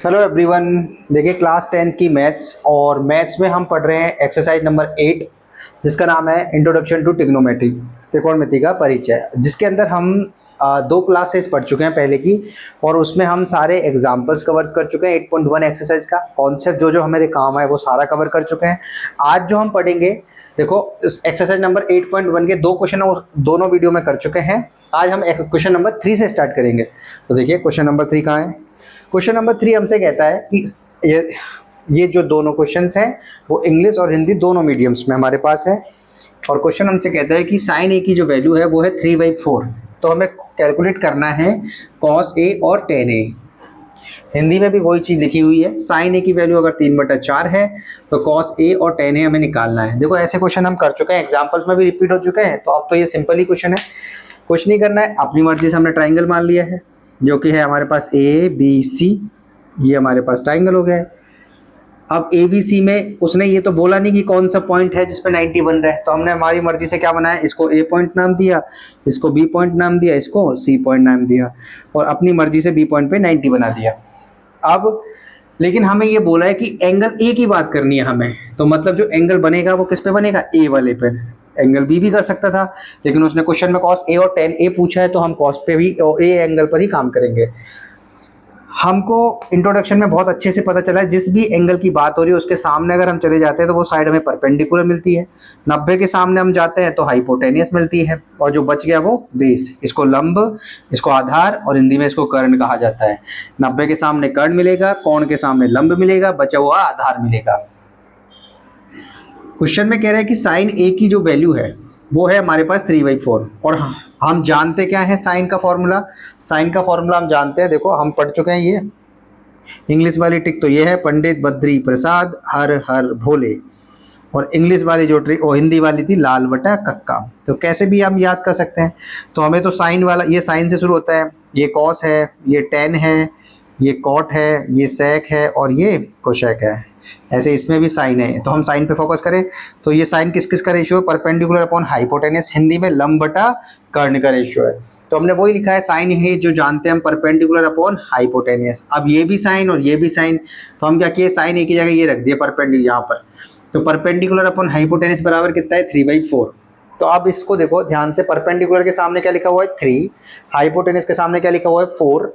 Hello everyone. देखिए class 10 की maths और मैथ्स में हम पढ़ रहे हैं एक्सरसाइज नंबर 8 जिसका नाम है इंट्रोडक्शन टू ट्रिग्नोमेट्री, त्रिकोणमिति का परिचय, जिसके अंदर हम दो क्लासेस पढ़ चुके हैं पहले की और उसमें हम सारे एग्जांपल्स कवर कर चुके हैं। 8.1 एक्सरसाइज का कॉन्सेप्ट जो जो हमारे काम है वो सारा कवर कर चुके हैं। आज जो हम पढ़ेंगे, देखो एक्सरसाइज नंबर 8.1 के दो क्वेश्चन दोनों वीडियो में कर चुके हैं। आज हम क्वेश्चन नंबर 3 से स्टार्ट करेंगे। तो देखिए क्वेश्चन नंबर 3 कहाँ है। क्वेश्चन नंबर 3 हमसे कहता है कि ये जो दोनों क्वेश्चंस हैं वो इंग्लिश और हिंदी दोनों मीडियम्स में हमारे पास है। और क्वेश्चन हमसे कहता है कि साइन ए की जो वैल्यू है वो है 3/4। तो हमें कैलकुलेट करना है कॉस ए और टेन ए। हिंदी में भी वही चीज़ लिखी हुई है, साइन ए की वैल्यू अगर 3/4 है तो कॉस ए और टेन ए हमें निकालना है। देखो ऐसे क्वेश्चन हम कर चुके हैं, एग्जाम्पल्स में भी रिपीट हो चुके हैं, तो अब तो ये सिंपल ही क्वेश्चन है, कुछ नहीं करना है। अपनी मर्जी से हमने ट्राइंगल मान लिया है जो कि है हमारे पास ए बी सी, ये हमारे पास ट्राइंगल हो गया है। अब ए बी सी में उसने ये तो बोला नहीं कि कौन सा पॉइंट है जिसपे 90 बन रहा है, तो हमने हमारी मर्जी से क्या बनाया, इसको ए पॉइंट नाम दिया, इसको बी पॉइंट नाम दिया, इसको सी पॉइंट नाम दिया और अपनी मर्जी से बी पॉइंट पे 90 बना दिया। अब लेकिन हमें ये बोला है कि एंगल ए की बात करनी है हमें, तो मतलब जो एंगल बनेगा वो किस पे बनेगा, ए वाले पे। एंगल बी भी कर सकता था लेकिन उसने क्वेश्चन में कॉस ए और टेन ए पूछा है, तो हम कॉस पे भी ए एंगल पर ही काम करेंगे। हमको इंट्रोडक्शन में बहुत अच्छे से पता चला है जिस भी एंगल की बात हो रही है उसके सामने अगर हम चले जाते हैं तो वो साइड हमें परपेंडिकुलर मिलती है। 90 के सामने हम जाते हैं तो हाइपोटेनियस मिलती है और जो बच गया वो बेस। इसको लंब, इसको आधार और हिंदी में इसको कर्ण कहा जाता है। 90 के सामने कर्ण मिलेगा, कोण के सामने लंब मिलेगा, बचा हुआ आधार मिलेगा। क्वेश्चन में कह रहा है कि साइन ए की जो वैल्यू है वो है हमारे पास 3/4 और हम जानते क्या है साइन का फॉर्मूला। साइन का फॉर्मूला हम जानते हैं, देखो हम पढ़ चुके हैं। ये इंग्लिश वाली टिक तो ये है, पंडित बद्री प्रसाद हर हर भोले, और इंग्लिश वाली जो ट्रिक वो हिंदी वाली थी लाल बटा कक्का। तो कैसे भी हम याद कर सकते हैं, तो हमें तो साइन वाला, ये साइन से शुरू होता है, ये कॉस है, ये टेन है, ये कॉट है, ये सेक है और ये कोशेक है। ऐसे इसमें भी साइन है, तो हम साइन पे फोकस करें तो ये साइन किस किस का रेशियो है, परपेंडिकुलर अपॉन हाइपोटेनस, हिंदी में लंब बटा कर्ण का रेशियो है। तो हमने वही लिखा है, साइन है जो जानते हैं हम, परपेंडिकुलर अपॉन हाइपोटेनियस। अब ये भी साइन और ये भी साइन, तो हम क्या किए, साइन ए की जगह ये रख दिया परपेंडिकुलर यहाँ पर। तो परपेंडिकुलर अपॉन हाइपोटेनियस बराबर कितना है, 3/4। तो अब इसको देखो ध्यान से, परपेंडिकुलर के सामने क्या लिखा हुआ है 3, हाइपोटेनियस के सामने क्या लिखा हुआ है 4।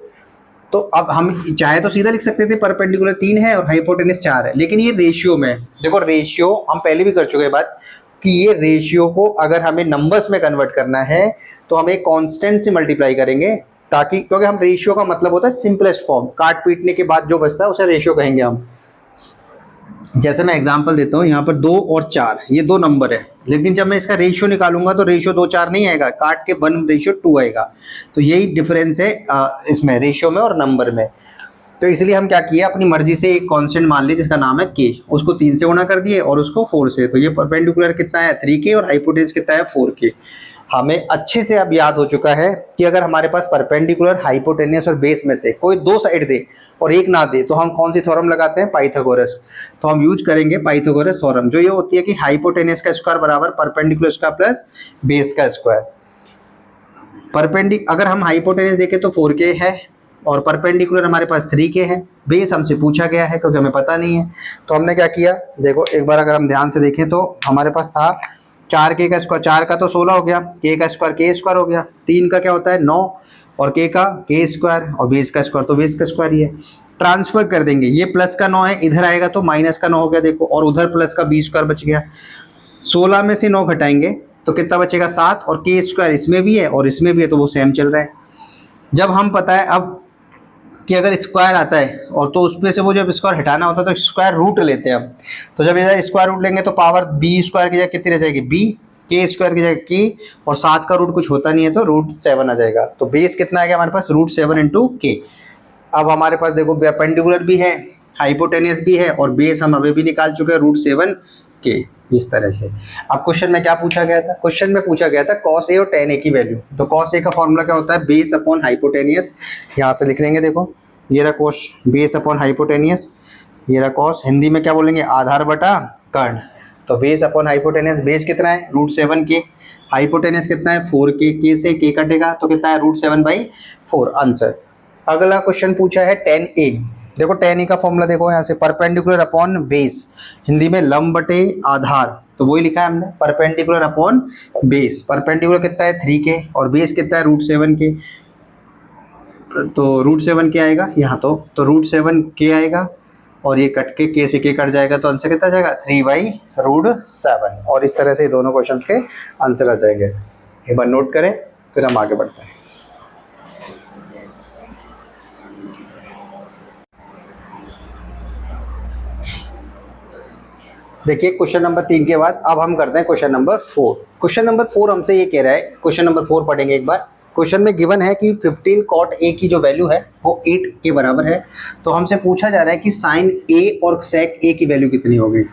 तो अब हम चाहे तो सीधा लिख सकते थे परपेंडिकुलर 3 है और हाइपोटेनस 4 है, लेकिन ये रेशियो में, देखो रेशियो हम पहले भी कर चुके हैं बात कि ये रेशियो को अगर हमें नंबर्स में कन्वर्ट करना है तो हम एक कांस्टेंट से मल्टीप्लाई करेंगे, ताकि, क्योंकि हम रेशियो का मतलब होता है सिंपलेस्ट फॉर्म, काट पीटने के बाद जो बचता है उसे रेशियो कहेंगे हम। जैसे मैं एग्जांपल देता हूँ, यहाँ पर 2 और 4 ये दो नंबर है, लेकिन जब मैं इसका रेशियो निकालूंगा तो रेशियो 2 4 नहीं आएगा, काट के 1/2 आएगा। तो यही डिफरेंस है इसमें रेशियो में और नंबर में। तो इसलिए हम क्या किए, अपनी मर्जी से एक कांस्टेंट मान ली जिसका नाम है के, उसको 3 से गुणा कर दिए और उसको 4 से। तो ये परपेंडिकुलर कितना है 3k और हाइपोटेनस कितना है 4k। हमें अच्छे से अब याद हो चुका है कि अगर हमारे पास परपेंडिकुलर, हाइपोटेनियस और बेस में से कोई दो साइड दे और एक ना दे तो हम कौन सी थ्योरम लगाते हैं, पाइथागोरस। तो हम यूज करेंगे पाइथागोरस थ्योरम, जो ये होती है कि हाइपोटेनियस का स्क्वायर बराबर परपेंडिकुलर स्क्वायर प्लस बेस का स्क्वायर। अगर हम हाइपोटेनियस देखें तो 4k है और परपेंडिकुलर हमारे पास 3k है। बेस हमसे पूछा गया है क्योंकि हमें पता नहीं है, तो हमने क्या किया, देखो एक बार अगर हम ध्यान से देखें तो हमारे पास था 4k का स्क्वायर, 4 का तो 16 हो गया, k का स्क्वायर k स्क्वायर हो गया, 3 का क्या होता है 9 और k का k स्क्वायर और बेस का स्क्वायर तो बेस का स्क्वायर ही है। ट्रांसफर कर देंगे, ये प्लस का 9 है, इधर आएगा तो माइनस का 9 हो गया देखो, और उधर प्लस का b स्क्वायर बच गया। 16 में से 9 घटाएंगे तो कितना बचेगा 7, और k स्क्वायर इसमें भी है और इसमें भी है तो वो सेम चल रहा है। जब हम पता है अब कि अगर स्क्वायर आता है और तो उसमें से वो जब स्क्वायर हटाना होता है तो स्क्वायर रूट लेते हैं हम, तो जब इधर स्क्वायर रूट लेंगे तो पावर b स्क्वायर की जगह कितनी रह जाएगी b, k स्क्वायर की जगह k, और 7 का रूट कुछ होता नहीं है तो √7 आ जाएगा। तो बेस कितना आ गया हमारे पास, √7 इंटू k। अब हमारे पास देखो परपेंडिकुलर भी है, हाइपोटेनियस भी है और बेस हम अभी भी निकाल चुके हैं √7 k। इस तरह से अब क्वेश्चन में क्या पूछा गया था, क्वेश्चन में पूछा गया था कॉस ए और टेन ए की वैल्यू। तो कॉस ए का फॉर्मूला क्या होता है, बेस अपॉन हाइपोटेनियस। यहाँ से लिख लेंगे, देखो ये रहा कॉस, बेस अपॉन हाइपोटेनियस, ये रहा कॉस, हिंदी में क्या बोलेंगे आधार बटा कर्ण। तो बेस अपॉन हाइपोटेनियस, बेस कितना है √7k, हाइपोटेनियस कितना है 4k, k से k कटेगा तो कितना है √7/4 आंसर। अगला क्वेश्चन पूछा है 10a। देखो tan a का फॉर्मूला देखो यहाँ से, परपेंडिकुलर अपॉन बेस, हिंदी में लंब बटे आधार, तो वही लिखा है हमने, परपेंडिकुलर अपॉन बेस। परपेंडिकुलर कितना है 3k और बेस कितना है √7k, तो √7k आएगा यहाँ, तो √7k आएगा और ये कट के k से k कट जाएगा, तो आंसर कितना आ जाएगा 3/√7। और इस तरह से दोनों क्वेश्चंस के आंसर आ जाएंगे। एक बार नोट करें फिर हम आगे बढ़ते हैं। देखिए क्वेश्चन नंबर 3 के बाद अब हम करते हैं क्वेश्चन नंबर 4। क्वेश्चन नंबर 4 हमसे ये कह रहा है, क्वेश्चन नंबर 4 पढ़ेंगे एक बार। क्वेश्चन में गिवन है कि 15 cot a की जो वैल्यू है वो 8 के बराबर है। तो हमसे पूछा जा रहा है कि साइन a और सेक a की वैल्यू कितनी होगी।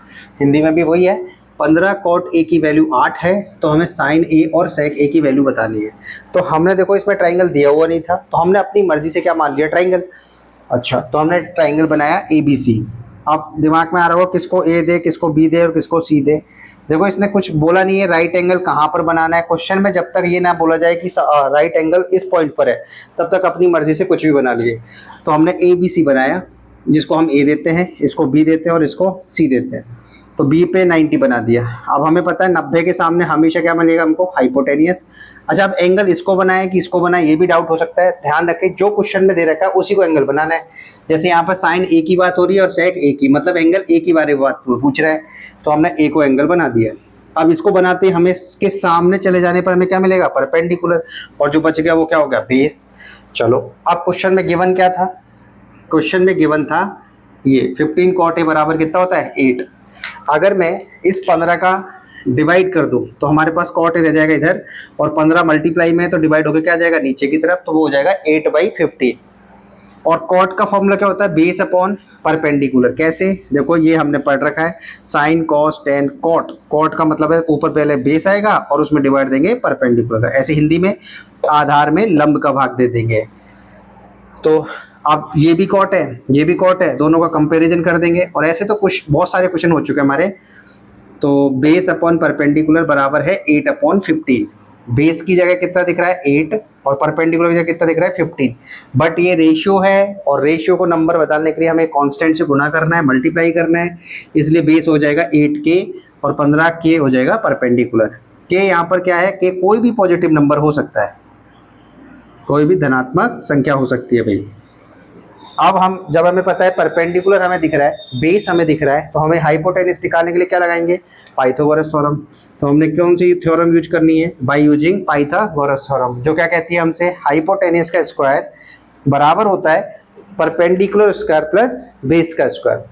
हिंदी में भी वही है, 15 cot a की वैल्यू 8 है, तो हमें साइन a और सेक a की वैल्यू बतानी है। तो हमने देखो इसमें ट्राइंगल दिया हुआ नहीं था, तो हमने अपनी मर्जी से क्या मान लिया, ट्राइंगल। अच्छा, तो हमने ट्राइंगल बनाया ABC। अब दिमाग में आ रहा होगा किसको A दे, किसको B दे और किसको C दे। देखो इसने कुछ बोला नहीं है राइट एंगल कहाँ पर बनाना है। क्वेश्चन में जब तक ये ना बोला जाए कि राइट एंगल इस पॉइंट पर है, तब तक अपनी मर्जी से कुछ भी बना लिए। तो हमने ABC बनाया, जिसको हम A देते हैं, इसको B देते हैं और इसको C देते हैं। तो B पे 90 बना दिया। अब हमें पता है 90 के सामने हमेशा क्या बनेगा हमको, हाइपोटेनियस। अच्छा, अब एंगल इसको बनाए कि इसको बनाए, ये भी डाउट हो सकता है। ध्यान रखें जो क्वेश्चन में दे रखा है उसी को एंगल बनाना है। जैसे यहाँ पर साइन A की बात हो रही है और सेक A की, मतलब एंगल A की बारे में बात पूछ रहा है, तो हमने A को एंगल बना दिया। अब इसको बनाते हमें इसके सामने चले जाने पर हमें क्या मिलेगा, परपेंडिकुलर, और जो बच गया वो क्या हो गया, बेस। चलो अब क्वेश्चन में गिवन क्या था, क्वेश्चन में गिवन था ये 15 cot a बराबर कितना होता है 8। अगर मैं इस 15 का डिवाइड कर दूं तो हमारे पास cot a रह जाएगा इधर, और 15 मल्टीप्लाई में तो डिवाइड होकर क्या आ जाएगा नीचे की तरफ, तो वो हो जाएगा 8/15। और कॉट का फॉर्मूला क्या होता है, बेस अपॉन परपेंडिकुलर। कैसे, देखो ये हमने पढ़ रखा है, sine cos tan cot. Cot का मतलब है ऊपर पहले बेस आएगा और उसमें डिवाइड देंगे परपेंडिकुलर का। ऐसे हिंदी में आधार में लंब का भाग दे देंगे। तो अब ये भी कॉट है, ये भी कॉट है, दोनों का कंपैरिजन कर देंगे। और ऐसे तो कुछ बहुत सारे क्वेश्चन हो चुके हैं हमारे। तो बेस अपॉन परपेंडिकुलर बराबर है 8/15। बेस की जगह कितना दिख रहा है 8 और परपेंडिकुलर की जगह कितना दिख रहा है 15। बट ये रेशियो है और रेशियो को नंबर बताने के लिए हमें कांस्टेंट से गुना करना है, मल्टीप्लाई करना है, इसलिए बेस हो जाएगा 8k और 15k हो जाएगा परपेंडिकुलर। k यहाँ पर क्या है, k कोई भी पॉजिटिव नंबर हो सकता है, कोई भी धनात्मक संख्या हो सकती है भाई। अब हम जब हमें पता है परपेंडिकुलर हमें दिख रहा है, बेस हमें दिख रहा है, तो हमें हाइपोटेनस निकालने के लिए क्या लगाएंगे, पाइथागोरस थ्योरम। तो हमने कौन सी थ्योरम यूज करनी है, बाय यूजिंग पाइथागोरस थ्योरम, जो क्या कहती है हमसे, हाइपोटेनस का स्क्वायर बराबर होता है परपेंडिकुलर स्क्वायर प्लस बेस का स्क्वायर।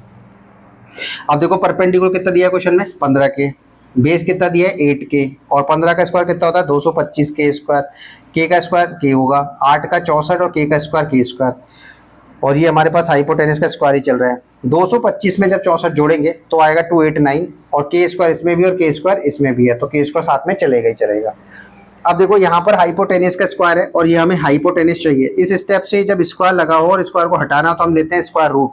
अब देखो परपेंडिकुलर कितना दिया है क्वेश्चन में 15k, बेस कितना दिया है 8k, और 15 का स्क्वायर कितना होता है 225k स्क्वायर, k का स्क्वायर k होगा, 8 का 64 और k का स्क्वायर k स्क्वायर। और ये हमारे पास हाइपोटेनस का स्क्वायर ही चल रहा है। 225 में जब 64 जोड़ेंगे तो आएगा 289, और के स्क्वायर इसमें भी और के स्क्वायर इसमें भी है, तो के स्क्वायर साथ में चलेगा ही चलेगा। अब देखो यहाँ पर हाइपोटेनस का स्क्वायर है और ये हमें हाइपोटेनस चाहिए। इस स्टेप से जब स्क्वायर लगा हो और स्क्वायर को हटाना हो तो हम लेते हैं स्क्वायर रूट।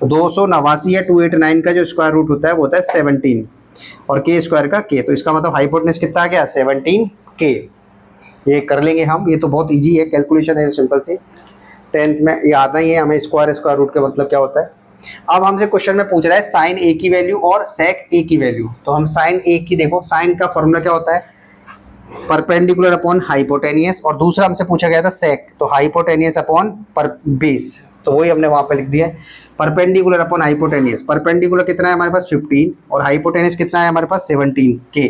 तो 289 या 289 का जो स्क्वायर रूट होता है वो होता है 17 और के स्क्वायर का के, तो इसका मतलब हाइपोटेनस कितना आ गया 17k। ये कर लेंगे हम, ये तो बहुत ईजी है, कैलकुलेशन है सिंपल सी, 10th में ये आता ही है हमें, स्क्वायर रूट का मतलब क्या होता है। अब हमसे क्वेश्चन में पूछ रहा है साइन a की वैल्यू और सेक a की वैल्यू। तो हम साइन a की, देखो साइन का फॉर्मूला क्या होता है, परपेंडिकुलर अपॉन हाइपोटेनियस, और दूसरा हमसे पूछा गया था सेक, तो हाइपोटेनियस अपॉन पर बेस, तो वही हमने वहां पे लिख दिया है परपेंडिकुलर अपॉन हाइपोटेनियस। परपेंडिकुलर कितना है हमारे पास 15 और हाइपोटेनियस कितना है हमारे पास 17k,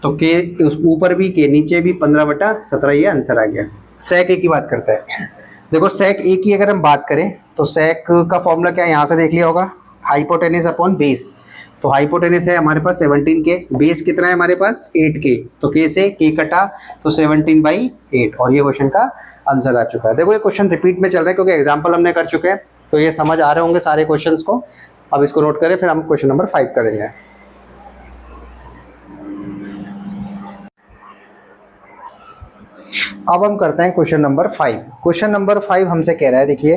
तो k ऊपर भी k नीचे भी 15/17, ये आंसर आ गया। सेक a की बात करता है। देखो सेक a की अगर हम बात करें तो सेक का फॉर्मूला क्या है, यहाँ से देख लिया होगा, हाइपोटेनस अपॉन बेस। तो हाइपोटेनस है हमारे पास 17k, बेस कितना है हमारे पास 8k, तो k से k कटा तो 17/8, और ये क्वेश्चन का आंसर आ चुका है। देखो ये क्वेश्चन रिपीट में चल रहा है क्योंकि एग्जाम्पल हमने कर चुके हैं, तो ये समझ आ रहे होंगे सारे क्वेश्चंस को। अब इसको नोट करें, फिर हम क्वेश्चन नंबर 5 करेंगे। अब हम करते हैं क्वेश्चन नंबर 5। क्वेश्चन नंबर 5 हमसे कह रहा है, देखिए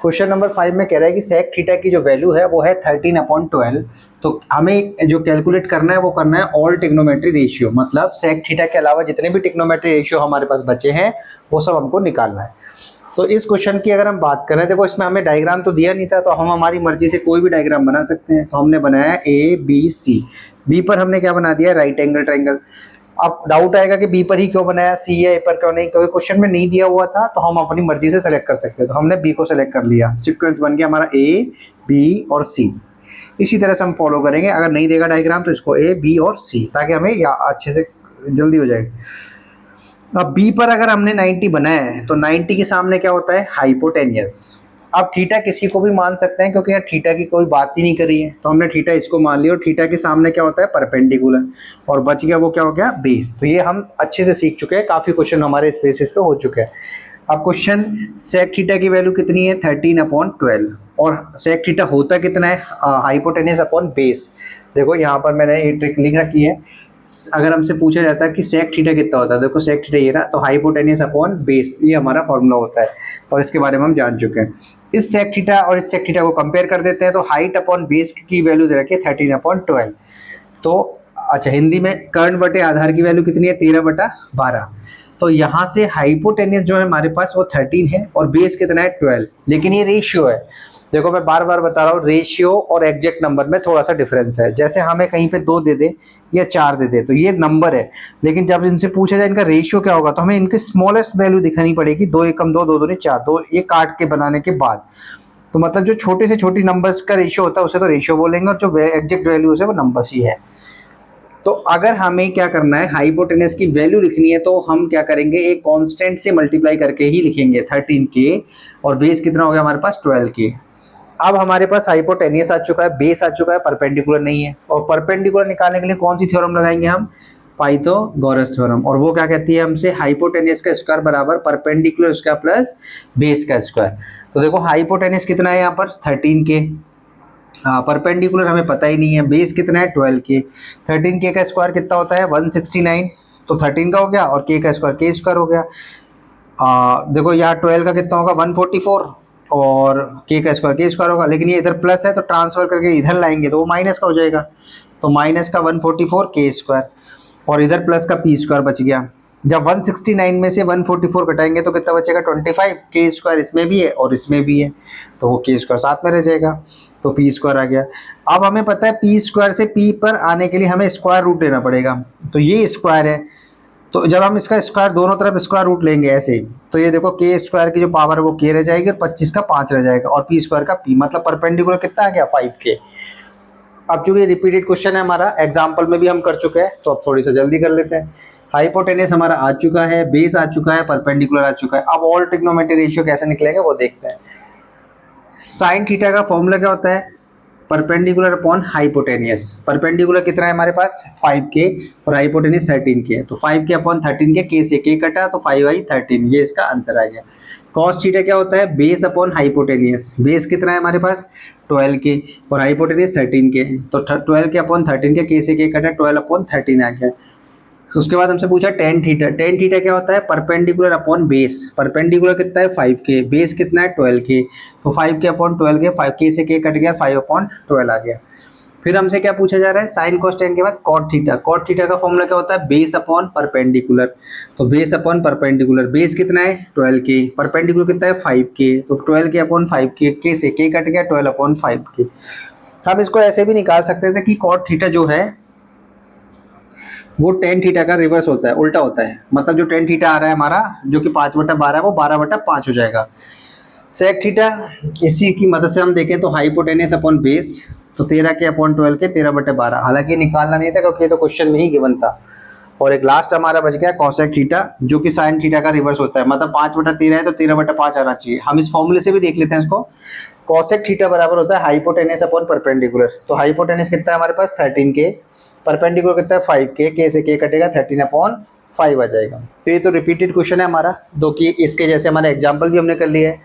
क्वेश्चन नंबर 5 में कह रहा है कि सेक थीटा की जो वैल्यू है वो है 13/12। तो हमें जो कैलकुलेट करना है वो करना है ऑल टिग्नोमेट्री रेशियो, मतलब सेक थीटा के अलावा जितने भी टिग्नोमेट्री रेशियो हमारे पास बचे हैं वो सब हमको निकालना है। तो इस क्वेश्चन की अगर हम बात करें, देखो इसमें हमें डायग्राम तो दिया नहीं था, तो हम हमारी मर्जी से कोई भी डायग्राम बना सकते हैं। तो हमने बनाया ए बी सी, बी पर हमने क्या बना दिया, राइट एंगल ट्रायंगल। अब डाउट आएगा कि बी पर ही क्यों बनाया, सी या ए पर क्यों नहीं, क्योंकि क्वेश्चन में नहीं दिया हुआ था, तो हम अपनी मर्जी से सेलेक्ट कर सकते हैं। तो हमने बी को सेलेक्ट कर लिया, सीक्वेंस बन गया हमारा ए बी और सी। इसी तरह से हम फॉलो करेंगे, अगर नहीं देगा डायग्राम तो इसको ए बी और सी, ताकि हमें या अच्छे से जल्दी हो जाएगा। अब बी पर अगर हमने 90 बनाया है, तो 90 के सामने क्या होता है, हाइपोटेनियस। अब थीटा किसी को भी मान सकते हैं, क्योंकि यहाँ थीटा की कोई बात ही नहीं करी है, तो हमने थीटा इसको मान लिया, और थीटा के सामने क्या होता है, परपेंडिकुलर, और बच गया वो क्या हो गया, बेस। तो ये हम अच्छे से सीख चुके हैं, काफी क्वेश्चन हमारे इस बेसिस पे हो चुके हैं। अब क्वेश्चन, सेक थीटा की वैल्यू कितनी है, 13/12, और सेक थीटा होता कितना है, हाइपोटेनियस अपॉन बेस। देखो यहाँ पर मैंने ये ट्रिक लिख रखी है, अगर हमसे पूछा जाता है कि सेक थीटा कितना होता है, देखो सेक थीटा ये रहा, तो हाइपोटेनियस अपॉन बेस, ये हमारा फॉर्मूला होता है, और इसके बारे में हम जान चुके हैं। इस सेक थीटा और इस सेक थीटा को कंपेयर कर देते हैं, तो हाइट अपॉन बेस की वैल्यू दे रखी है 13/12। तो अच्छा, हिंदी में कर्ण बटे आधार की वैल्यू कितनी है, 13/12। तो यहाँ से हाइपोटेनियस जो है हमारे पास वो 13 है, और बेस कितना है, 12। लेकिन ये रेशियो है, देखो मैं बार बार बता रहा हूँ, रेशियो और एग्जैक्ट नंबर में थोड़ा सा डिफरेंस है। जैसे हमें कहीं पे 2 दे दे या 4 दे दे, तो ये नंबर है, लेकिन जब इनसे पूछा जाए इनका रेशियो क्या होगा, तो हमें इनकी स्मॉलेस्ट वैल्यू दिखानी पड़ेगी, 2 एकम 2, 2 दूनी 4, 2 ये काट के बनाने के बाद। तो मतलब जो छोटे से छोटी नंबर्स का रेशियो होता है उसे तो रेशियो बोलेंगे, और जो एग्जैक्ट वैल्यू है वो नंबर्स ही है। तो अगर हमें क्या करना है, हाइपोटेनस की वैल्यू लिखनी है, तो हम क्या करेंगे, एक कांस्टेंट से मल्टीप्लाई करके ही लिखेंगे, 13 के, और बेस कितना हो गया हमारे पास, 12 के। अब हमारे पास हाइपोटेनियस आ चुका है, बेस आ चुका है, परपेंडिकुलर नहीं है, और परपेंडिकुलर निकालने के लिए कौन सी थ्योरम लगाएंगे हम, पाइथागोरस थ्योरम। और वो क्या कहती है हमसे, हाइपोटेनियस का स्क्वायर बराबर परपेंडिकुलर स्क्वायर प्लस बेस का स्क्वायर। तो देखो हाइपोटेनियस कितना है यहाँ पर, 13 के, हाँ परपेंडिकुलर हमें पता ही नहीं है, बेस कितना है, 12 के। 13 के का स्क्वायर कितना होता है, 169, तो 13 का हो गया, और के का स्क्वायर के स्क्वायर हो गया। देखो यहाँ 12 का कितना होगा, 144, और के का स्क्वायर के स्क्वायर होगा, लेकिन ये इधर प्लस है, तो ट्रांसफर करके इधर लाएंगे तो वो माइनस का हो जाएगा, तो माइनस का 144 के स्क्वायर, और इधर प्लस का पी स्क्वायर बच गया। जब 169 में से 144 घटाएंगे तो कितना बचेगा, 25, के स्क्वायर इसमें भी है और इसमें भी है, तो वो के स्क्वायर साथ में रह जाएगा, तो पी स्क्वायर आ गया। अब हमें पता है पी स्क्वायर से पी पर आने के लिए हमें स्क्वायर रूट लेना पड़ेगा, तो ये स्क्वायर है, तो जब हम इसका स्क्वायर दोनों तरफ स्क्वायर रूट लेंगे ऐसे ही, तो ये देखो के स्क्वायर की जो पावर है वो के रह जाएगी, और 25 का 5 रह जाएगा, और पी स्क्वायर का पी, मतलब परपेंडिकुलर कितना आ गया, 5 के। अब चूंकि रिपीटेड क्वेश्चन है हमारा, एग्जाम्पल में भी हम कर चुके हैं, तो अब थोड़ी सा जल्दी कर लेते हैं। हाइपोटेनियस हमारा आ चुका है, बेस आ चुका है, परपेंडिकुलर आ चुका है। अब ऑल ट्रिग्नोमेट्री रेशियो कैसे निकलेगा वो देखते हैं। साइन थीटा का फॉर्मूला क्या होता है, परपेंडिकुलर अपॉन हाइपोटेनियस। परपेंडिकुलर कितना है हमारे पास, 5 के, और हाइपोटेनियस 13 के, तो 5 के अपॉन 13 के से के कटा, तो 5/13, ये इसका आंसर आ गया। कॉस थीटा क्या होता है, बेस अपॉन हाइपोटेनियस। बेस कितना है हमारे पास, 12 के, और हाइपोटेनियस 13 के, तो 12 के अपॉन 13 के से के कटा, 12/13 आ गया। तो उसके बाद हमसे पूछा टेन थीटा। टेन थीटा क्या होता है, परपेंडिकुलर अपॉन बेस। परपेंडिकुलर कितना है, 5 के, बेस कितना है, 12 के, तो 5 के अपॉन 12 के, 5 के से के कट गया, 5/12 आ गया। फिर हमसे क्या पूछा जा रहा है, साइन कॉस टेन के बाद कॉट थीटा। कॉट थीटा का फॉर्मूला क्या होता है, बेस अपॉन परपेंडिकुलर, तो बेस अपॉन परपेंडिकुलर, बेस कितना है, 12 के, परपेंडिकुलर कितना है, 5 के, तो 12 के अपॉन 5 के से के कट गया, 12/5 के। हम इसको ऐसे भी निकाल सकते थे कि कॉट थीटा जो है वो टेन थीटा का रिवर्स होता है, उल्टा होता है, मतलब जो टेन थीटा आ रहा है हमारा, जो कि 5/12 है, वो 12/5 हो जाएगा। सेक थीटा, इसी की मदद से हम देखें तो हाइपोटेनियस अपॉन बेस, तो 13 के अपॉन 12 के, 13/12। हालांकि निकालना नहीं था क्योंकि ये तो क्वेश्चन में ही गिवन था। और एक लास्ट हमारा बच गया कॉसेक थीटा, जो कि साइन थीटा का रिवर्स होता है, मतलब 5/13 है तो 13/5 आना चाहिए। हम इस फॉर्मूले से भी देख लेते हैं इसको। कॉसेक थीटा बराबर होता है हाइपोटेनियस अपॉन परपेंडिकुलर, तो हाइपोटेनियस कितना है हमारे पास, 13 के, परपेंडिकुलर कितना है, 5 के से के कटेगा, 13/5 आ जाएगा। तो ये तो रिपीटेड क्वेश्चन है हमारा, जो कि इसके जैसे हमारे एग्जाम्पल भी हमने कर लिए है,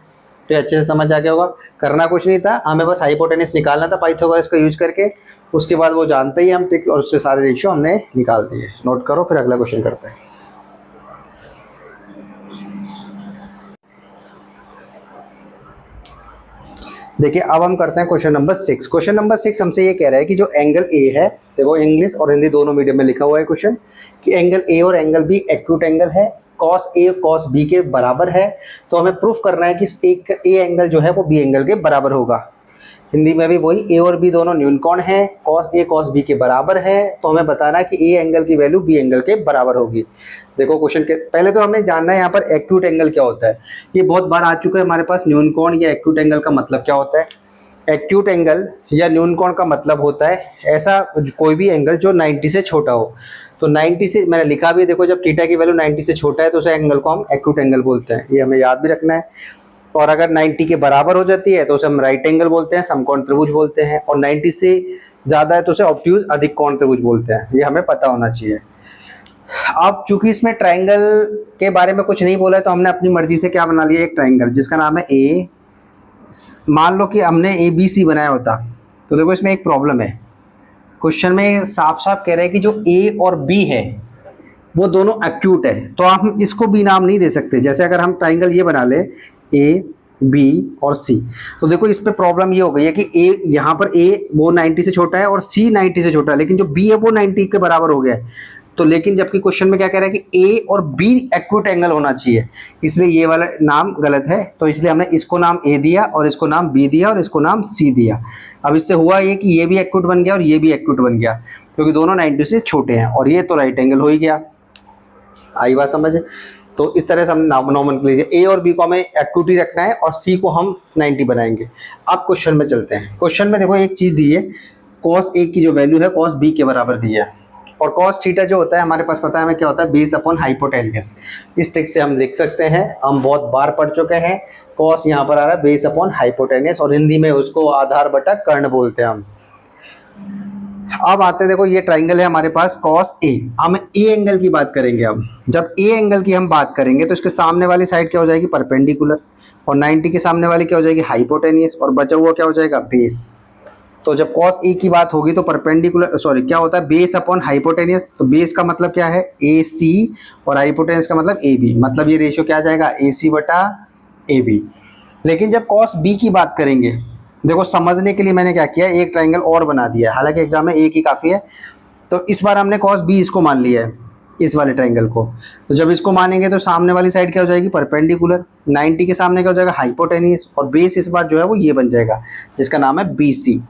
तो अच्छे से समझ आ गया होगा। करना कुछ नहीं था, हमें बस हाइपोटेनियस निकालना था पाइथागोरस का यूज करके। उसके बाद वो जानते ही हम ट्रिक, और उससे सारे रेशियो हमने निकाल दिए। नोट करो, फिर अगला क्वेश्चन करते हैं। देखिए अब हम करते हैं क्वेश्चन नंबर 6। क्वेश्चन नंबर 6 हमसे ये कह रहा है कि जो एंगल ए है, देखो इंग्लिश और हिंदी दोनों मीडियम में लिखा हुआ है क्वेश्चन, कि एंगल ए और एंगल बी एक्यूट एंगल है, कॉस ए कॉस बी के बराबर है, तो हमें प्रूफ करना है कि एक ए एंगल जो है वो बी एंगल के बराबर होगा। हिंदी में भी वही, ए और बी दोनों न्यून कोण है, कॉस ए कॉस बी के बराबर है, तो हमें बताना है कि ए एंगल की वैल्यू बी एंगल के बराबर होगी। देखो क्वेश्चन के पहले तो हमें जानना है यहाँ पर एक्यूट एंगल क्या होता है। ये बहुत बार आ चुका है हमारे पास, न्यून कोण या एक्यूट एंगल का मतलब क्या होता है। एक्यूट एंगल या न्यून कोण का मतलब होता है ऐसा कोई भी एंगल जो 90 से छोटा हो। तो 90 से मैंने लिखा भी, देखो जब थीटा की वैल्यू 90 से छोटा है तो उस एंगल को हम एक्यूट एंगल बोलते हैं, ये हमें याद भी रखना है। और अगर 90 के बराबर हो जाती है तो उसे हम राइट एंगल बोलते हैं, समकोण त्रिभुज बोलते हैं, और 90 से ज़्यादा है तो उसे ऑब्ट्यूज अधिक कोण त्रिभुज बोलते हैं, ये हमें पता होना चाहिए। अब चूंकि इसमें ट्राइंगल के बारे में कुछ नहीं बोला है तो हमने अपनी मर्जी से क्या बना लिया, एक ट्राइंगल जिसका नाम है ए। मान लो कि हमने ए बी सी बनाया होता, तो देखो इसमें एक प्रॉब्लम है, क्वेश्चन में साफ साफ कह रहे हैं कि जो ए और बी है वो दोनों एक्यूट है, तो हम इसको बी नाम नहीं दे सकते। जैसे अगर हम ट्राइंगल ये बना ले ए बी और सी, तो देखो इस पे प्रॉब्लम ये हो गई है कि ए यहाँ पर ए वो 90 से छोटा है और सी 90 से छोटा है, लेकिन जो बी है वो 90 के बराबर हो गया है। तो लेकिन जबकि क्वेश्चन में क्या कह रहा है कि ए और बी एक्यूट एंगल होना चाहिए, इसलिए ये वाला नाम गलत है। तो इसलिए हमने इसको नाम ए दिया और इसको नाम बी दिया और इसको नाम सी दिया। अब इससे हुआ ये कि ये भी एक्यूट बन गया और ये भी एक्यूट बन गया, क्योंकि दोनों 90 से छोटे हैं, और ये तो राइट एंगल हो ही गया। आई बात समझ। तो इस तरह से हम नॉमेनक्लेचर ए और बी को हमें एक्यूट ही रखना है और सी को हम 90 बनाएंगे। अब क्वेश्चन में चलते हैं। क्वेश्चन में देखो एक चीज़ दी है, कॉस ए की जो वैल्यू है कॉस बी के बराबर दी है, और कॉस थीटा जो होता है हमारे पास पता है हमें क्या होता है, बेस अपॉन हाइपोटेन्यूस। इस ट्रिक से हम लिख सकते हैं, हम बहुत बार पढ़ चुके हैं। कॉस यहाँ पर आ रहा है बेस अपॉन हाइपोटेन्यूस, और हिंदी में उसको आधार बटा कर्ण बोलते हैं हम। अब आते हैं, देखो ये ट्राइंगल है हमारे पास कॉस ए, हम ए एंगल की बात करेंगे। अब जब ए एंगल की हम बात करेंगे तो इसके सामने वाली साइड क्या हो जाएगी, परपेंडिकुलर, और 90 के सामने वाली क्या हो जाएगी, हाइपोटेनियस, और बचा हुआ क्या हो जाएगा, बेस। तो जब कॉस ए की बात होगी तो परपेंडिकुलर सॉरी क्या होता है, बेस अपॉन हाइपोटेनियस। तो बेस का मतलब क्या है, ए सी, और हाइपोटेनियस का मतलब ए बी, मतलब ये रेशियो क्या आ जाएगा, ए सी बटा ए बी। लेकिन जब कॉस बी की बात करेंगे, देखो समझने के लिए मैंने क्या किया, एक ट्राइंगल और बना दिया है, हालांकि एग्जाम में एक ही काफ़ी है। तो इस बार हमने कॉस बी इसको मान लिया है, इस वाले ट्राइंगल को। तो जब इसको मानेंगे तो सामने वाली साइड क्या हो जाएगी, परपेंडिकुलर, 90 के सामने क्या हो जाएगा, हाइपोटेनियस, और बेस इस बार जो है वो ये बन जाएगा जिसका नाम है बी सी।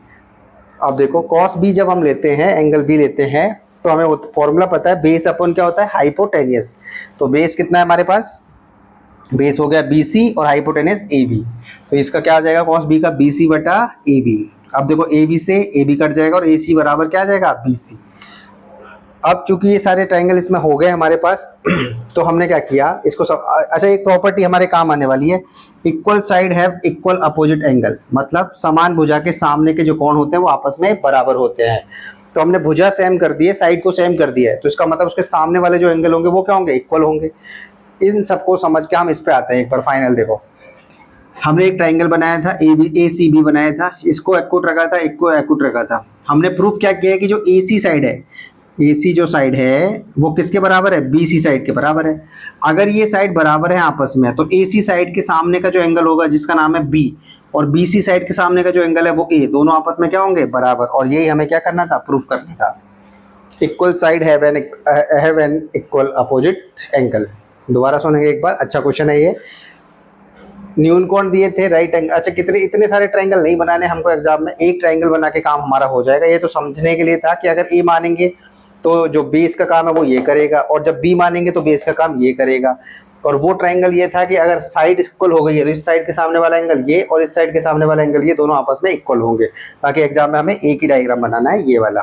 अब देखो कॉस बी जब हम लेते हैं, एंगल बी लेते हैं, तो हमें वो फॉर्मूला पता है, बेस अपॉन क्या होता है, हाइपोटेनियस। तो बेस कितना है हमारे पास, बेस हो गया बी सी और हाइपोटेनियस ए बी, तो इसका क्या आ जाएगा, कॉस बी का बी सी बटा ए बी। अब देखो ए बी से ए बी कट जाएगा और ए सी बराबर क्या आ जाएगा, बी सी। अब चूंकि ये सारे ट्राइंगल इसमें हो गए हमारे पास, तो हमने क्या किया इसको सब, अच्छा एक प्रॉपर्टी हमारे काम आने वाली है, equal side have equal opposite angle, मतलब समान भुजा के सामने के जो कोण होते हैं वो आपस में बराबर होते हैं। तो हमने भुजा सेम कर दी है, साइड को सेम कर दिया है, तो इसका मतलब उसके सामने वाले जो एंगल होंगे वो क्या होंगे, इक्वल होंगे। इन सबको समझ के हम इस पे आते हैं एक बार फाइनल। देखो हमने एक ट्राइंगल बनाया था ए सी बी बनाया था, इसको एक्यूट रखा था, एक को एक्यूट रखा था। हमने प्रूफ क्या किया है कि जो ए सी साइड है, ए सी जो साइड है वो किसके बराबर है, बी सी साइड के बराबर है। अगर ये साइड बराबर है आपस में, तो ए सी साइड के सामने का जो एंगल होगा जिसका नाम है बी, और बी सी साइड के सामने का जो एंगल है वो ए, दोनों आपस में क्या होंगे, बराबर। और यही हमें क्या करना था, प्रूफ करना था। Equal side have an equal opposite angle. दोबारा सुनेंगे एक बार, अच्छा क्वेश्चन है ये। न्यून कोण दिए थे, राइट एंगल, अच्छा कितने इतने सारे ट्राइंगल नहीं बनाने हमको एग्जाम में, एक ट्राइंगल बना के काम हमारा हो जाएगा। ये तो समझने के लिए था कि अगर ए मानेंगे तो जो बेस का काम है वो ये करेगा, और जब बी मानेंगे तो बेस का काम ये करेगा। और वो ट्राइंगल ये था कि अगर साइड इक्वल हो गई है तो इस साइड के सामने वाला एंगल ये और इस साइड के सामने वाला एंगल ये, दोनों आपस में इक्वल होंगे, ताकि एग्जाम में हमें एक ही डायग्राम बनाना है, ये वाला।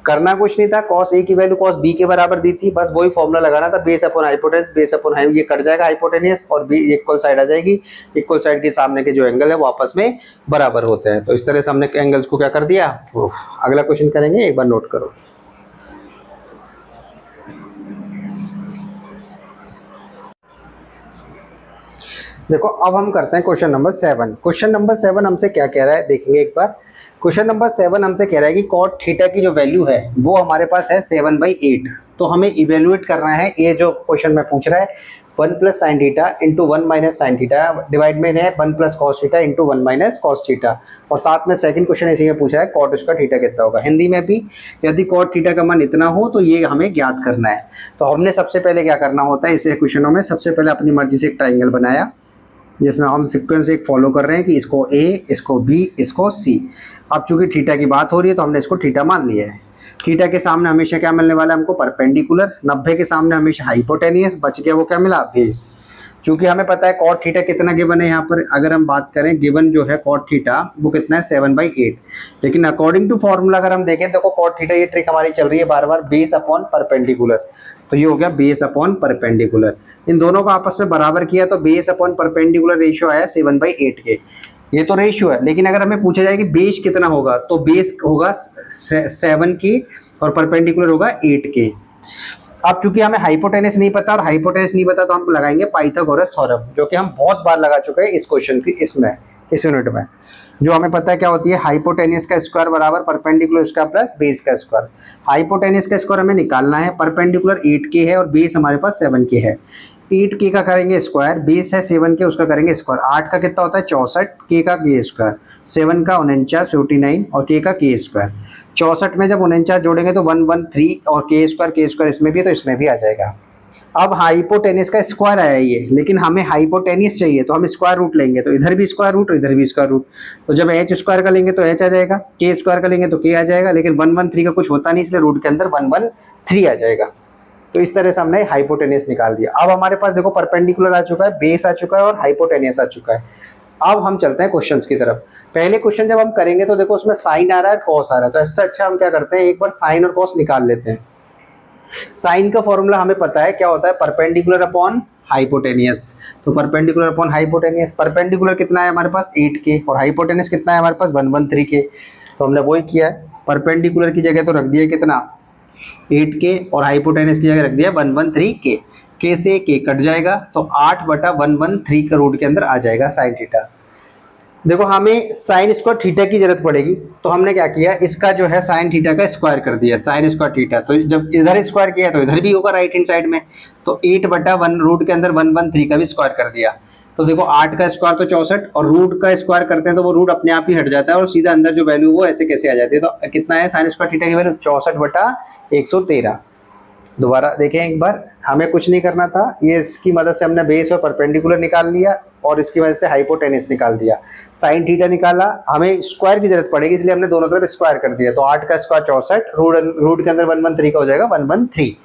करना कुछ नहीं था, कॉस ए की वैल्यू कॉस बी के बराबर दी थी, बस वही फॉर्मूला लगाना था, base upon hypotenuse, base upon high, ये कट जाएगा हाइपोटेन्यूस और बी इक्वल साइड आ जाएगी, इक्वल साइड के सामने के जो एंगल है वो आपस में बराबर होते हैं। तो इस तरह से हमने एंगल्स को क्या कर दिया। अगला क्वेश्चन करेंगे, एक बार नोट करो। देखो अब हम करते हैं क्वेश्चन नंबर 7। क्वेश्चन नंबर 7 हमसे क्या कह रहा है, देखेंगे एक बार। क्वेश्चन नंबर 7 हमसे कह रहा है कि कॉट थीटा की जो वैल्यू है वो हमारे पास है 7/8। तो हमें इवेल्युएट करना है, ये जो क्वेश्चन में पूछ रहा है one plus sine theta into one minus sine theta, divide में है one plus cos theta into one minus cos theta, और साथ में सेकंड क्वेश्चन इसी में पूछा है कॉट स्क्वायर थीटा कितना होगा। हिंदी में भी यदि कॉट थीटा का मान इतना हो तो ये हमें ज्ञात करना है। तो हमने सबसे पहले क्या करना होता है इस क्वेश्चनों में, सबसे पहले अपनी मर्जी से एक ट्राइंगल बनाया जिसमें हम सीक्वेंस एक फॉलो कर रहे हैं कि इसको ए, इसको बी, इसको सी। अब चूंकि थीटा की बात हो रही है तो हमने इसको थीटा मान लिया है। थीटा के सामने हमेशा क्या मिलने वाला है हमको, परपेंडिकुलर। 90 के सामने हमेशा हाइपोटेनियस, बच गया वो क्या मिला, बेस। क्योंकि हमें पता है कॉट थीटा कितना गिवन है यहाँ पर, अगर हम बात करें गिवन जो है कॉट थीटा वो कितना है 7/8, लेकिन अकॉर्डिंग टू फॉर्मूला अगर हम देखें देखो कॉट थीटा ये ट्रिक हमारी चल रही है बार बार, बेस अपॉन परपेंडिकुलर, तो ये हो गया बेस अपॉन परपेंडिकुलर। इन दोनों को आपस में बराबर किया तो बेस अपॉन परपेंडिकुलर रेशियो आया 7/8 के। ये तो रेशियो है, लेकिन अगर हमें पूछा जाए कि बेस कितना होगा तो बेस होगा 7 के और परपेंडिकुलर होगा 8 के। अब चूंकि हमें हाइपोटेनस नहीं पता और हाइपोटेनस नहीं पता तो हम लगाएंगे पाइथागोरस थ्योरम, जो कि हम बहुत बार लगा चुके हैं इस क्वेश्चन की इसमें, इस यूनिट में। जो हमें पता है क्या होती है, हाइपोटेनस का स्क्वायर बराबर परपेंडिकुलर स्क्वायर प्लस बेस का स्क्वायर। हाइपोटेनस का स्क्वायर हमें निकालना है, परपेंडिकुलर 8 के है और बेस हमारे पास 7 के है। 8 के का करेंगे स्क्वायर, बेस है 7 के उसका करेंगे स्क्वायर। 8 का कितना होता है 64, के का के स्क्वायर, 7 का 49 49 और के का के स्क्वायर। 64 में जब 49 जोड़ेंगे तो 113 और के स्क्वायर इसमें भी है तो इसमें भी आ जाएगा। अब हाइपोटेनस का स्क्वायर आया ये, लेकिन हमें हाइपोटेनस चाहिए तो हम स्क्वायर रूट लेंगे, तो इधर भी स्क्वायर रूट और इधर भी स्क्वायर रूट। तो जब एच स्क्वायर का लेंगे तो एच आ जाएगा, के स्क्वायर का लेंगे तो के आ जाएगा, लेकिन 113 का कुछ होता नहीं इसलिए रूट के अंदर 113 आ जाएगा। तो इस तरह से हमने हाइपोटेनस निकाल दिया। अब हमारे पास देखो परपेंडिकुलर आ चुका है, बेस आ चुका है और हाइपोटेनस आ चुका है। अब हम चलते हैं क्वेश्चंस की तरफ। पहले क्वेश्चन जब हम करेंगे तो देखो उसमें साइन आ रहा है, कॉस आ रहा है, तो इससे अच्छा हम क्या करते हैं एक बार साइन और कॉस निकाल लेते हैं। साइन का फॉर्मूला हमें पता है क्या होता है, परपेंडिकुलर अपॉन हाइपोटेनियस। तो परपेंडिकुलर अपॉन हाइपोटेनियस, परपेंडिकुलर कितना है हमारे पास 8 के और हाइपोटेनियस कितना है हमारे पास 113 के। तो हमने वही किया है, परपेंडिकुलर की जगह तो रख दिया कितना 8 के और हाइपोटेनियस की जगह रख दिया 113 के से के कट जाएगा तो 8/113 का रूट के अंदर आ जाएगा साइन थीटा। देखो हमें साइन स्क्वायर थीटा की जरूरत पड़ेगी, तो हमने क्या किया इसका जो है साइन थीटा का स्क्वायर कर दिया, साइन स्क्वायर थीटा। तो जब इधर स्क्वायर किया तो इधर भी होगा राइट हैंड साइड में, तो 8/1 रूट के अंदर 113 का भी स्क्वायर कर दिया। तो देखो 8 का स्क्वायर तो 64 और रूट का स्क्वायर करते हैं तो वो रूट अपने आप ही हट जाता है और सीधा अंदर जो वैल्यू वो ऐसे कैसे आ जाती है। तो कितना है साइन स्क्वायर थीटा की वैल्यू 64/113। दोबारा देखें एक बार, हमें कुछ नहीं करना था, ये इसकी मदद से हमने बेस और परपेंडिकुलर निकाल लिया और इसकी वजह से हाइपोटेनस निकाल दिया। साइन थीटा निकाला, हमें स्क्वायर की जरूरत पड़ेगी इसलिए हमने दोनों तरफ स्क्वायर कर दिया। तो 8 का स्क्वायर 64, रूट के अंदर 113 का हो जाएगा 113।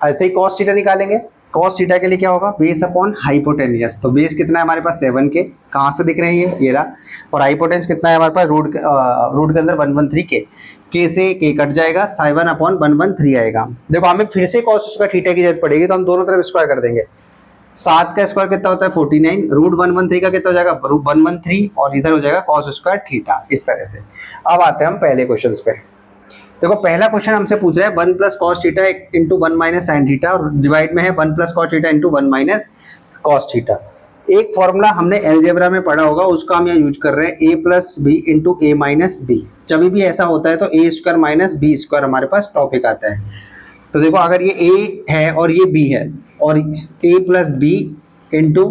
ऐसे ही कॉस थीटा निकालेंगे, कॉस थीटा के लिए क्या होगा बेस अपॉन हाइपोटेनियस। तो बेस कितना है हमारे पास 7 के, कहाँ से दिख रहे हैं ये रहा, और हाइपोटेनस कितना है हमारे पास रूट के अंदर 113 के से के कट जाएगा 7/113 आएगा। देखो हमें फिर से कॉस स्क्वायर थीटा की जरूरत पड़ेगी तो हम दोनों तरफ स्क्वायर कर देंगे। 7 का स्क्वायर कितना होता है 49, रूट 113 का कितना हो जाएगा रूट 113 और इधर हो जाएगा कॉस स्क्वायर थीटा। इस तरह से अब आते हैं हम पहले क्वेश्चन पे। देखो पहला क्वेश्चन हमसे पूछ रहा है 1 plus cos theta into 1 minus sine theta और डिवाइड में है 1 plus cos theta into 1 minus cos theta. एक फॉर्मूला हमने एलजेब्रा में पढ़ा होगा उसका हम यहाँ यूज कर रहे हैं, ए प्लस बी इंटू ए माइनस बी। जब भी ऐसा होता है तो ए स्क्वायर माइनस बी स्क्वायर हमारे पास टॉपिक आता है। तो देखो अगर ये ए है और ये बी है और ए प्लस बी इंटू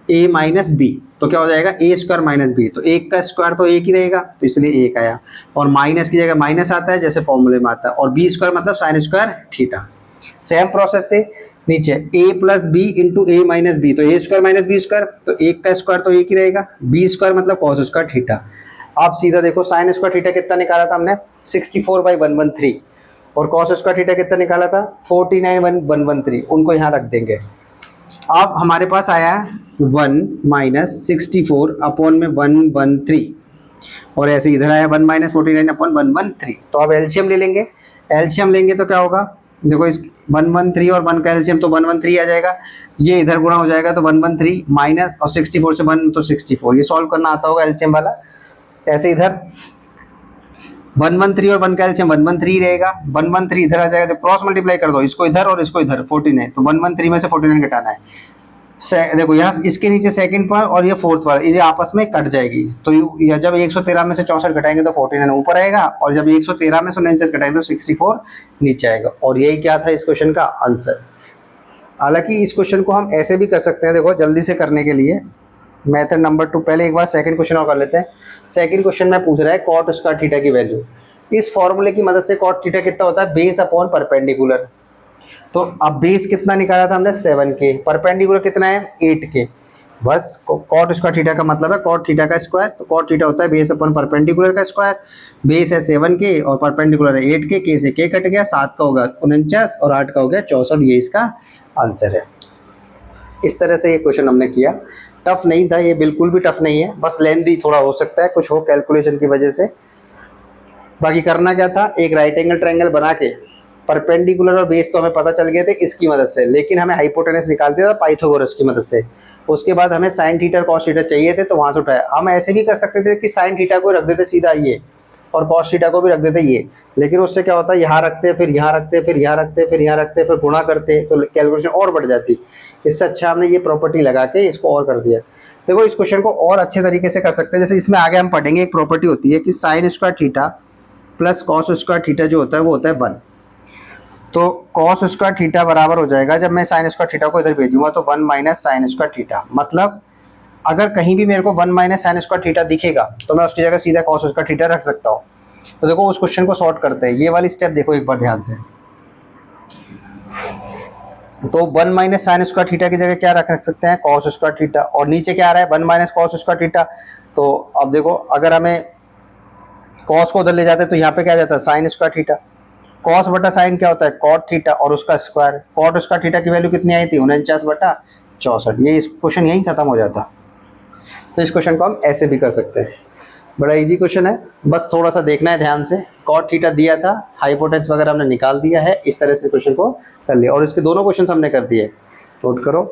ए माइनस बी तो क्या हो जाएगा ए स्क्वायर माइनस बी। तो एक का स्क्वायर तो एक ही रहेगा तो इसलिए एक आया और माइनस की जगह माइनस आता है जैसे फॉर्मूले में आता है, और बी स्क्वायर मतलब sine square theta. Same process से नीचे ए प्लस बी इंटू ए माइनस बी, तो ए स्क्वायर माइनस बी स्क्वायर, तो एक का स्क्वायर तो एक ही रहेगा, बी स्क्वायर मतलब कॉस स्क्वायर थीटा। आप सीधा देखो साइन स्क्वायर थीटा कितना निकाला था हमने 64/113 और कॉस स्क्वायर थीटा कितना निकाला था 49/113, उनको यहाँ रख देंगे। अब हमारे पास आया 1 माइनस 64 अपॉन में 113 और ऐसे इधर आया 1 माइनस 49/113। तो अब एलसीएम ले लेंगे, एलसीएम लेंगे तो क्या होगा देखो इस 113 और 1 का एलसीएम तो 113 आ जाएगा, ये इधर गुणा हो जाएगा तो 113 माइनस और 64 से 1 तो 64, ये सॉल्व करना आता होगा एलसीएम वाला। ऐसे इधर 113 और 1 का एलसीएम 113 रहेगा, 113 इधर आ जाएगा तो क्रॉस मल्टीप्लाई कर दो इसको इधर और इसको इधर 49, तो 113 में से 49 घटाना है। देखो यहाँ इसके नीचे सेकंड पर और ये फोर्थ पर ये आपस में कट जाएगी, तो या जब 113 में से 64 घटाएंगे तो 49 ऊपर आएगा और जब 113 में से 49 घटाएंगे तो 64 नीचे आएगा। और यही क्या था इस क्वेश्चन का आंसर। हालांकि इस क्वेश्चन को हम ऐसे भी कर सकते हैं, देखो जल्दी से करने के लिए मेथड नंबर 2, पहले एक बार सेकंड क्वेश्चन और कर लेते हैं। सेकंड क्वेश्चन में पूछ रहा है कॉट स्क्वायर थीटा की वैल्यू। इस फॉर्मूले की मदद से कॉट थीटा कितना होता है, बेस अपॉन परपेंडिकुलर। तो अब बेस कितना निकाला था हमने 7k, परपेंडिकुलर कितना है 8k। बस कॉट स्क्वायर थीटा का मतलब है कॉट थीटा का स्क्वायर, तो कॉट थीटा होता है बेस अपॉन परपेंडिकुलर का स्क्वायर। बेस है 7k और परपेंडिकुलर है 8k, k से k कट गया, 7 का होगा 49 और 8 का हो गया 64, ये इसका आंसर है। इस तरह से ये क्वेश्चन हमने किया, टफ नहीं था ये, बिल्कुल भी टफ नहीं है, बस लेंथी थोड़ा हो सकता है, कुछ हो कैलकुलेशन की वजह से। बाकी करना क्या था, एक राइट एंगल ट्रायंगल बना के परपेंडिकुलर और बेस तो हमें पता चल गए थे इसकी मदद से, लेकिन हमें हाइपोटेनस निकाल दिया था पाइथागोरस की मदद से। उसके बाद हमें साइन थीटा कॉस थीटा चाहिए थे, तो वहां से उठाया। हम ऐसे भी कर सकते थे कि साइन थीटा को रख देते सीधा ये, और कॉस थीटा को भी रख देते ये, लेकिन उससे क्या होता है यहाँ रखते फिर यहाँ रखते फिर यहाँ रखते फिर यहाँ रखते फिर गुणा करते, तो कैलकुलेशन और बढ़ जाती। इससे अच्छा हमने ये प्रॉपर्टी लगा के इसको और कर दिया। देखो इस क्वेश्चन को और अच्छे तरीके से कर सकते हैं, जैसे इसमें आगे हम पढ़ेंगे एक प्रॉपर्टी होती है कि sine square theta plus cos square theta जो होता है वो होता है 1। तो कॉस स्क्वायर थीटा बराबर हो जाएगा, जब मैं साइन स्क्वायर थीटा को इधर भेजूंगा तो 1 माइनस साइन स्क्वायर थीटा, मतलब अगर कहीं भी मेरे को 1 माइनस साइन स्क्वायर थीटा दिखेगा तो मैं उसकी जगह सीधा कॉस स्क्वायर थीटा रख सकता हूँ। तो देखो उस क्वेश्चन को सॉर्ट करते हैं, ये वाली स्टेप देखो एक बार ध्यान से। तो 1 माइनस साइन स्क्वायर थीटा की जगह क्या रख सकते हैं, कॉस स्क्वायर थीटा, और नीचे क्या आ रहा है 1 माइनस कॉस स्क्वायर थीटा। तो अब देखो अगर हमें कॉस को उधर ले जाते हैं तो यहाँ पे क्या आ जाता है साइन स्क्वायर थीटा। कॉस बटा साइन क्या होता है कॉट थीटा और उसका स्क्वायर। कॉट स्क्वायर थीटा की वैल्यू कितनी आई थी 49 बटा 64। ये इस क्वेश्चन यही खत्म हो जाता। तो इस क्वेश्चन को हम ऐसे भी कर सकते हैं, बड़ा इजी क्वेश्चन है, बस थोड़ा सा देखना है ध्यान से। कॉट थीटा दिया था, हाइपोटेन्यूस वगैरह हमने निकाल दिया है, इस तरह से क्वेश्चन को कर लिया, और इसके दोनों क्वेश्चन हमने कर दिए। नोट करो।